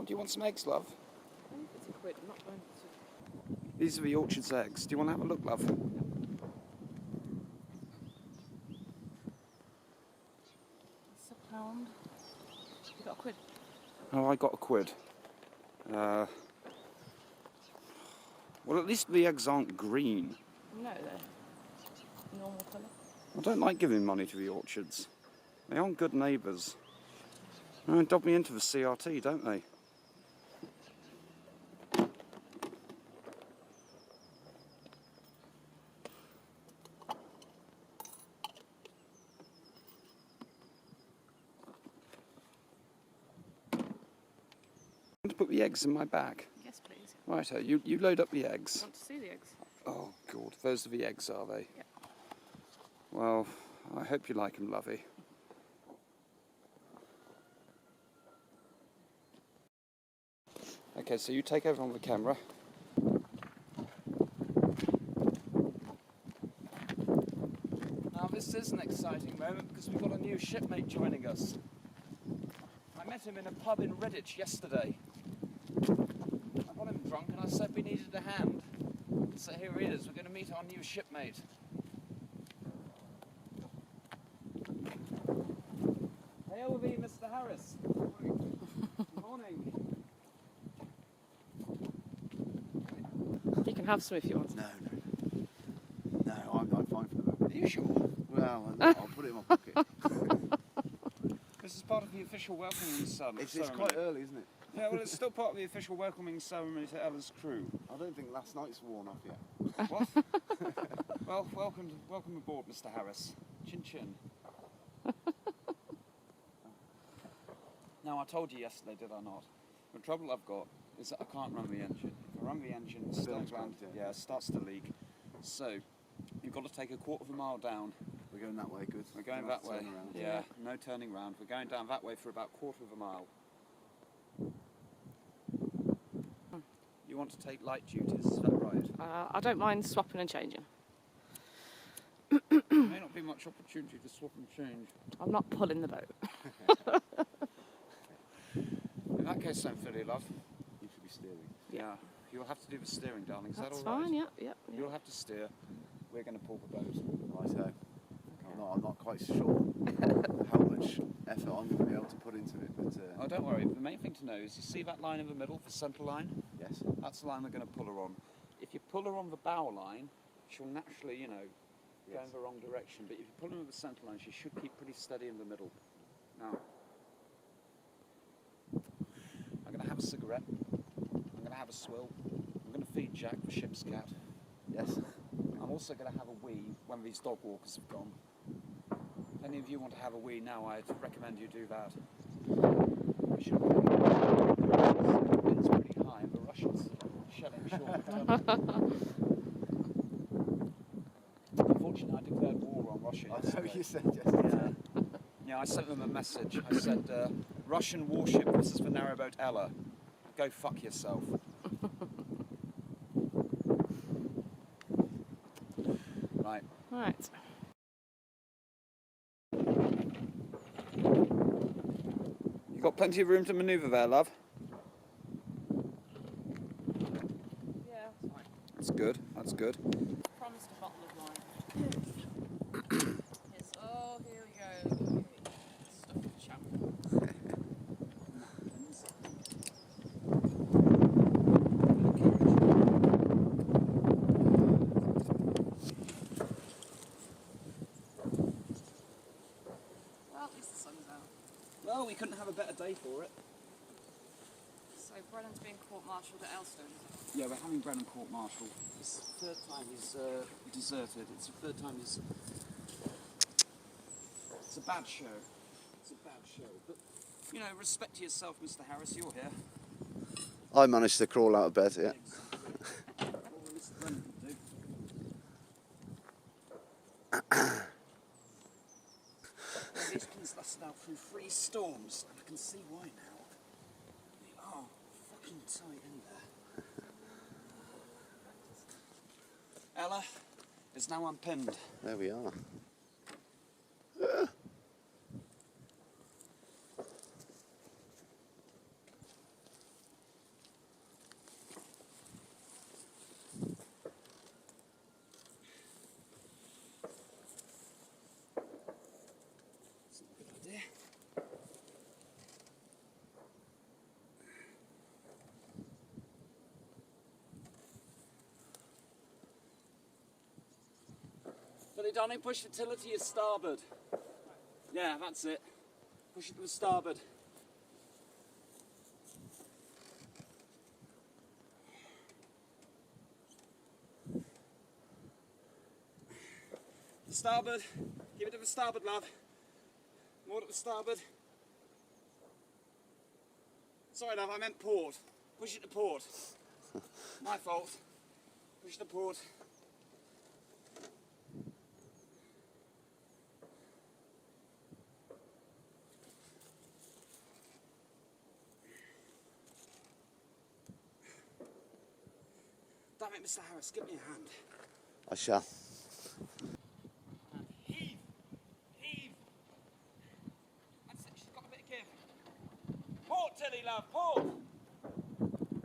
Do you want some eggs, love? It's a quid. I'm not going to. These are the orchard's eggs. Do you want to have a look, love? It's a pound. You got a quid? Oh, I got a quid. Well, at least the eggs aren't green. No, they're normal colour. I don't like giving money to the orchards. They aren't good neighbours. They dob me into the CRT, don't they? I want to put the eggs in my bag. Yes, please. Righto, you load up the eggs. Want to see the eggs? Oh, God, those are the eggs, are they? Yeah. Well, I hope you like them, lovey. Okay, so you take over on the camera. Now this is an exciting moment because we've got a new shipmate joining us. I met him in a pub in Redditch yesterday. I got him drunk and I said we needed a hand. So here he is, we're going to meet our new shipmate. Hey over here, Mr. Harris. Good morning. You can have some if you want. No, I'm fine for the moment. Are you sure? Well, I'll put it in my pocket. This is part of the official welcoming ceremony. It's quite early, isn't it? Yeah, well, it's still part of the official welcoming ceremony to Ella's crew. I don't think last night's worn off yet. What? Well, welcome aboard, Mr. Harris. Chin chin. Now, I told you yesterday, did I not? The trouble I've got is that I can't run the engine. If I run the engine, it starts to leak. So, you've got to take a quarter of a mile down. We're going that way, good. We're going that way. Around. Yeah, no turning round. We're going down that way for about a quarter of a mile. You want to take light duties, is that right? I don't mind swapping and changing. There may not be much opportunity to swap and change. I'm not pulling the boat. In that case, then, Philly, love. You should be steering. Yeah, you'll have to do the steering, darling. Is That's that all right? fine, yep. You'll have to steer. We're going to pull the boat. Righto. I'm not quite sure how much effort I'm going to be able to put into it, but... Oh, don't worry. The main thing to know is you see that line in the middle, the centre line? Yes. That's the line we're going to pull her on. If you pull her on the bow line, she'll naturally, go in the wrong direction. But if you pull her on the centre line, she should keep pretty steady in the middle. Now, I'm going to have a cigarette. I'm going to have a swill. I'm going to feed Jack, the ship's cat. Yes. I'm also going to have a wee when these dog walkers have gone. If any of you want to have a wee now, I'd recommend you do that. We should the wind's pretty high and the Russians shelling short. Unfortunately, I declared war on Russia yesterday. I know you said yesterday. Yeah, I sent them a message. I said, Russian warship, this is the narrowboat Ella. Go fuck yourself. Right. Right. You got plenty of room to manoeuvre there, love? Yeah, that's fine. That's good, that's good. Promised a bottle of wine. Yes. Oh, here we go. Stuff in the champ. Well, at least the sun's out. Well, we couldn't have a better day for it. So Brennan's being court-martialed at Elstone. Yeah, we're having Brennan court-martial. It's the third time he's deserted. It's the third time he's... It's a bad show. It's a bad show. But, respect to yourself, Mr. Harris, you're here. I managed to crawl out of bed, yeah. Exactly. All Mr. Brennan can do. These things lasted out through 3 storms, and I can see why now. They are fucking tight in there. Ella is now unpinned. There we are. Ready, darling? Push the tiller to your starboard. Yeah, that's it. Push it to the starboard. The starboard. Give it to the starboard, love. More to the starboard. Sorry, love, I meant port. Push it to port. My fault. Push the port. Damn it, Mr. Harris, give me a hand. I shall. And heave! Heave! That's it, she's got a bit of give. Port, Tilly, love, port!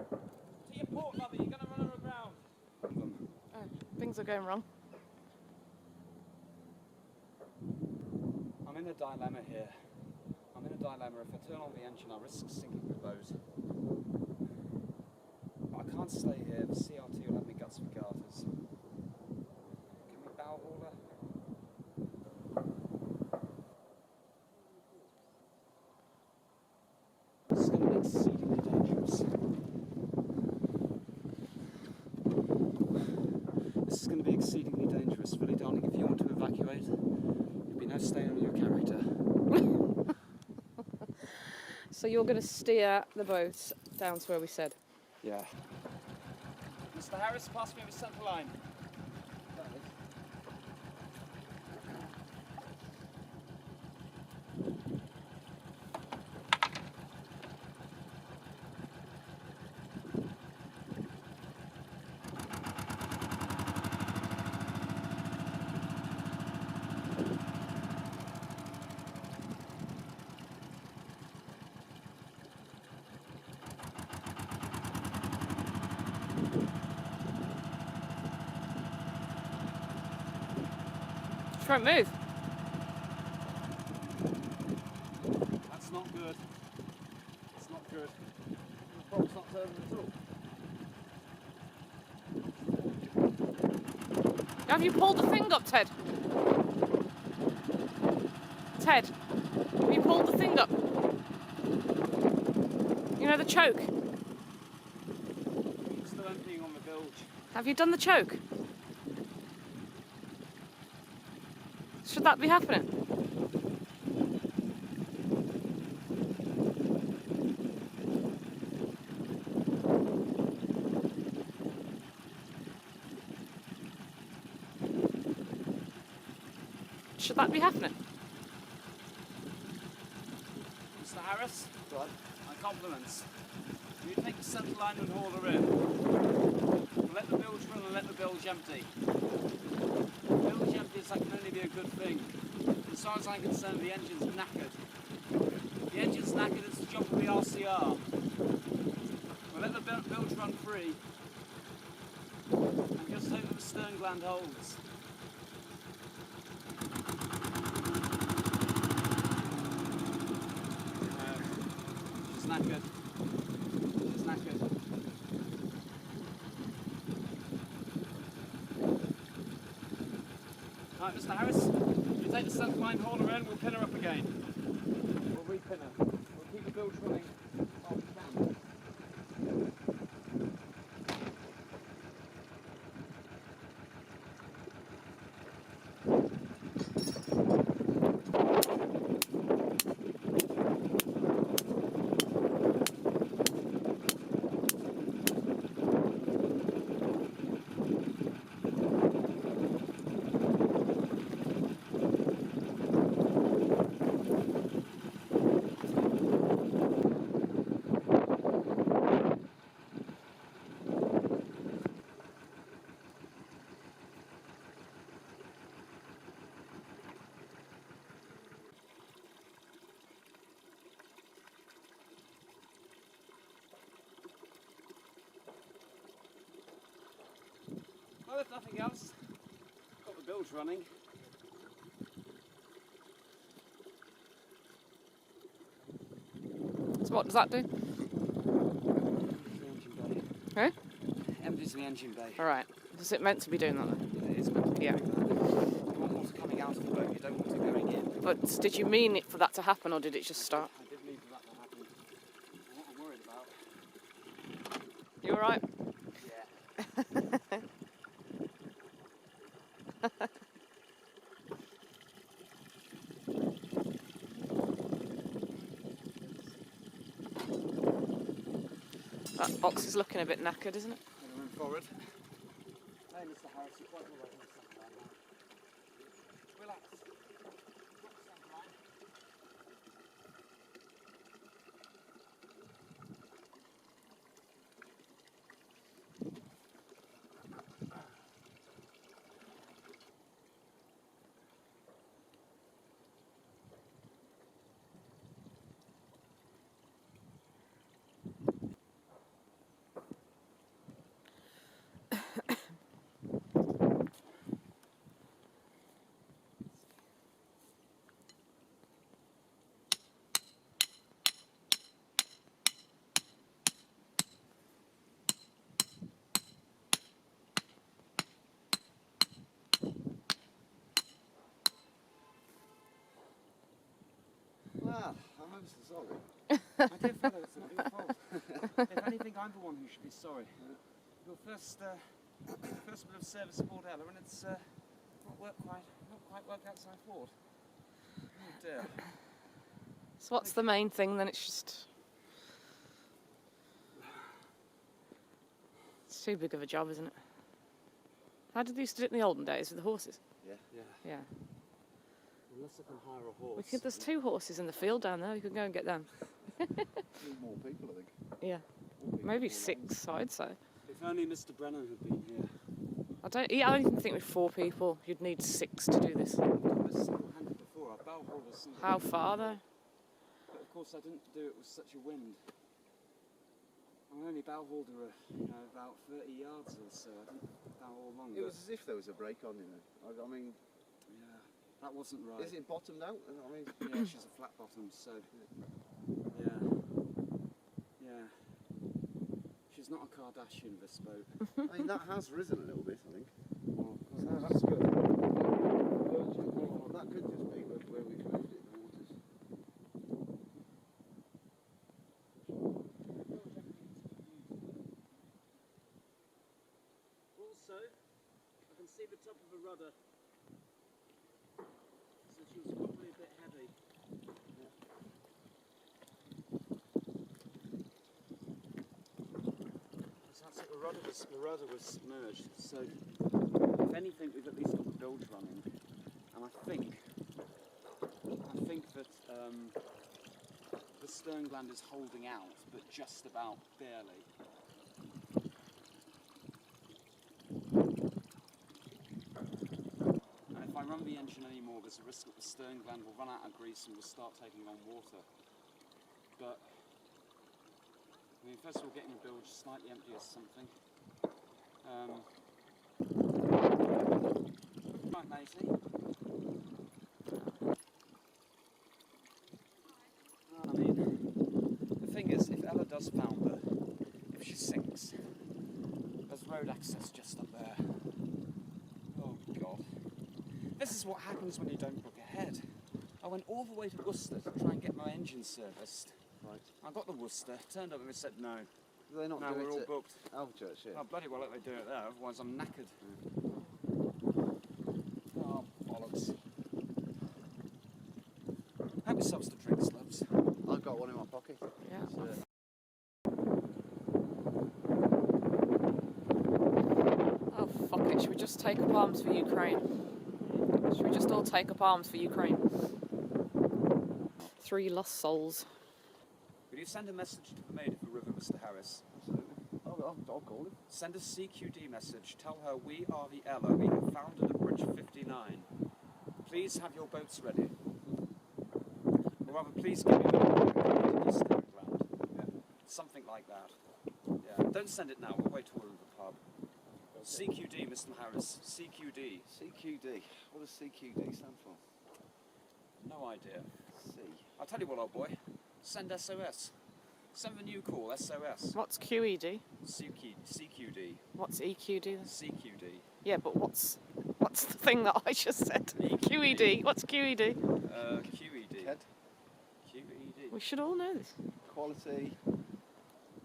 To your port, lovey, you're going to run her aground. Oh, things are going wrong. I'm in a dilemma here. I'm in a dilemma. If I turn on the engine, I risk sinking the boat. But I can't stay here. The CRT will have me guts for garters. Can we bow haul her? This is going to be exceedingly dangerous. This is going to be exceedingly dangerous. Really, darling, if you want to evacuate, there'll be no stain on your character. So you're going to steer the boat down to where we said? Yeah. Mr. Harris, pass me the centre line. Front move. That's not good. It's not good. The boat's not turning at all. Have you pulled the thing up, Ted? Ted, have you pulled the thing up? You know, the choke. It's still emptying on the bilge. Have you done the choke? Should that be happening? Should that be happening? Mr. Harris, Go on. my compliments. You take the centre line and haul her in. We'll let the bilge run and let the bilge empty. Bilge empties, that can only be a good thing. As far as I'm concerned, the engine's knackered. The engine's knackered, it's the job of the RCR. We'll let the bilge run free and just hope that the stern gland holds. She's knackered. She's knackered. Right, Mr. Harris, you take the centre line, haul her in, we'll pin her up again. We'll repin her. We'll keep the bilge running while we can. Well, if nothing else, got the bilge running. So what does that do? Eh? Empties the engine bay. All right. Is it meant to be doing that then? It is meant to be Yeah. doing that. You want more getting out of the boat, you don't want it going in. But did you mean it for that to happen, or did it just start? I did mean for that to happen. What I'm worried about. You alright? Yeah. That box is looking a bit knackered, isn't it? Going forward. Hey, Mr. Harris, you're quite all right in the sunshine now. Relax. Well, I'm ever so sorry. My dear fellow, it's not your fault. If anything, I'm the one who should be sorry. Your first bit of service aboard Ella, and it's not quite worked out as I thought. Oh dear. So what's the main thing then? It's just... It's too big of a job, isn't it? How did they used to do it in the olden days with the horses? Yeah. Yeah. Unless I can hire a horse. There's 2 horses in the field down there. You can go and get them. Need more people, I think. Yeah. More people, Maybe more 6, I'd say. If only Mr. Brennan had been here. I don't even think with 4 people you'd need 6 to do this. I was single-handed before. Our bow hold was single-handed. How far though? But of course I didn't do it with such a wind. I'm only bow holder, about 30 yards or so. I didn't bow all long. It was as if there was a break on, you know. I mean, yeah, that wasn't right. is it bottomed out? I mean, Yeah, she's a flat bottom, so yeah. She's not a Kardashian, this boat. I mean, that has risen a little bit, I think. Oh, That's good. Well, that could just be where we've moved it, the waters. Also, I can see the top of the rudder. So she was probably a bit heavy. That's it, the rudder was submerged. So, if anything, we've at least got the bilge running. And I think that the stern gland is holding out, but just about barely. And if I run the engine anymore, there's a risk that the stern gland will run out of grease and will start taking on water. But I mean, first of all, getting the bilge slightly empty is something. Right, matey. I mean, the thing is, if Ella does founder, if she sinks, there's road access just up there. Oh God. This is what happens when you don't book ahead. I went all the way to Worcester to try and get my engine serviced. Right. I got to Worcester, turned up and they said no. Do they not No, do we're it all at booked. Alvechurch, yeah? Oh, bloody well let they do it there, otherwise I'm knackered. Oh, bollocks. Help yourselves to drinks, loves. I've got one in my pocket. Yeah. It's, Oh fuck it, should we just take up arms for Ukraine? Should we just all take up arms for Ukraine? 3 lost souls. Will you send a message to the maid of the river, Mr. Harris? Absolutely. I'll call him. Send a CQD message. Tell her we are the Ella. We have foundered at Bridge 59. Please have your boats ready. Or rather, please give me the stern gland. Yeah. Something like that. Yeah. Don't send it now. We'll wait till we're in the pub. CQD, Mr. Harris. CQD. CQD. What does CQD stand for? No idea. C. I'll tell you what, old boy. Send SOS. Send the new call, SOS. What's QED? CQD. What's EQD then? CQD. Yeah, but what's What's the thing that I just said? QED. What's QED? QED. Ted? QED. We should all know this. Quality.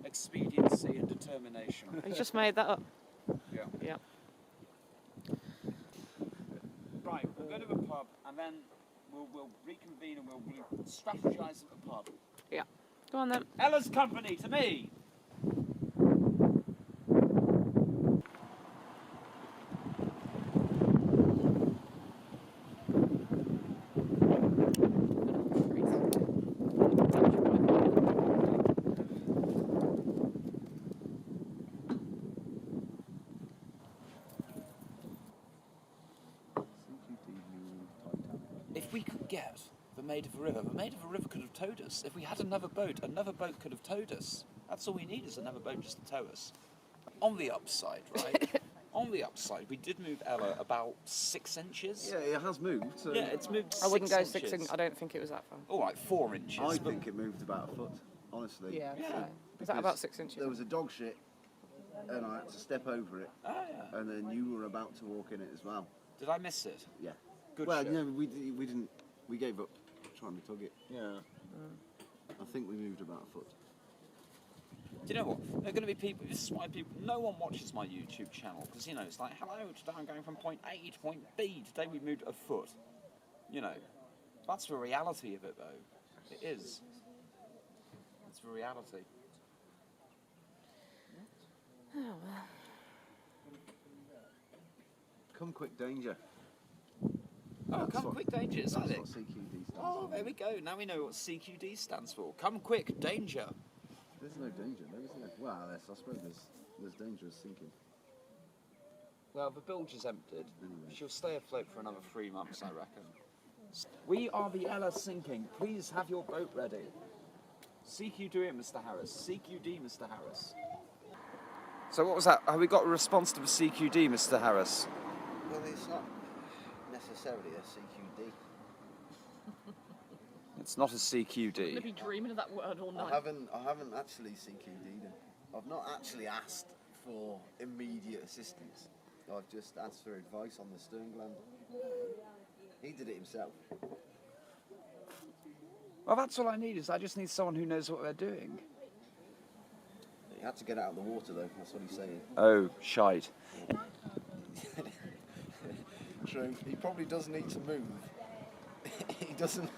Expediency and determination. You just made that up. Yeah. Yeah. Right, we'll go to a pub and then we'll reconvene and we'll strategise at the pub. Yeah. Go on then. Ella's company to me! If we could get the Maid of a River could have towed us. If we had another boat could have towed us. That's all we need is another boat just to tow us. On the upside, right? On the upside, we did move Ella about 6 inches. Yeah, it has moved. So Yeah, it's moved 6 I wouldn't go inches. 6 inches. I don't think it was that far. All right, 4 inches. I but- think it moved about a foot, honestly. Yeah. Yeah. So. Is that about 6 inches? There was a dog shit, and I had to step over it, Oh, yeah. and then you were about to walk in it as well. Did I miss it? Yeah. Good Well, shit. no, we didn't. We gave up trying to tug it. Yeah. I think we moved about a foot. Do you know what? There are going to be people. This is why people. No one watches my YouTube channel because it's like, hello, today I'm going from point A to point B. Today we moved a foot. That's the reality of it, though. It is. It's the reality. Oh well. Come quick, danger. Oh, That's come what- quick, danger! Is that That's it? what CQD stands Oh, for. there we go. Now we know what CQD stands for. Come quick, danger. There's no danger, though, is there? Well, I suppose there's danger of sinking. Well, the bilge is emptied. Anyway. She'll stay afloat for another 3 months, I reckon. We are the Ella sinking. Please have your boat ready. CQD it, Mr. Harris. CQD, Mr. Harris. So what was that? Have we got a response to the CQD, Mr. Harris? Well, it's not necessarily a CQD. It's not a I'm gonna CQD. be dreaming of that word all I night. haven't actually CQD'd him. I've not actually asked for immediate assistance. I've just asked for advice on the stern gland. He did it himself. Well, that's all I need is I just need someone who knows what they're doing. He had to get out of the water though, that's what he's saying. Oh, shite. True. He probably does need to move. he doesn't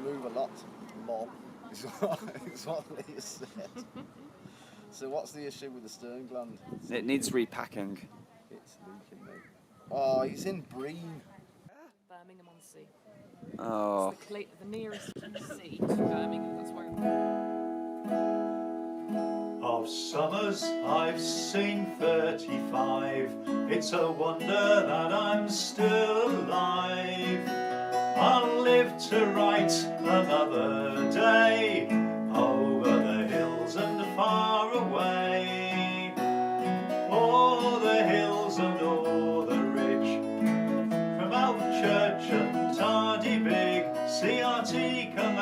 move a lot, Mom, is what Leah said. So what's the issue with the stern gland? It needs repacking. It's leaking, mate. Oh, he's in Breen. Birmingham on Sea. Oh. It's the nearest sea to Birmingham. That's where. Of summers I've seen 35. It's a wonder that I'm still alive. I'll live to write another day over the hills and far away. O'er the hills and o'er the ridge, from Church and Tardy Big, CRT come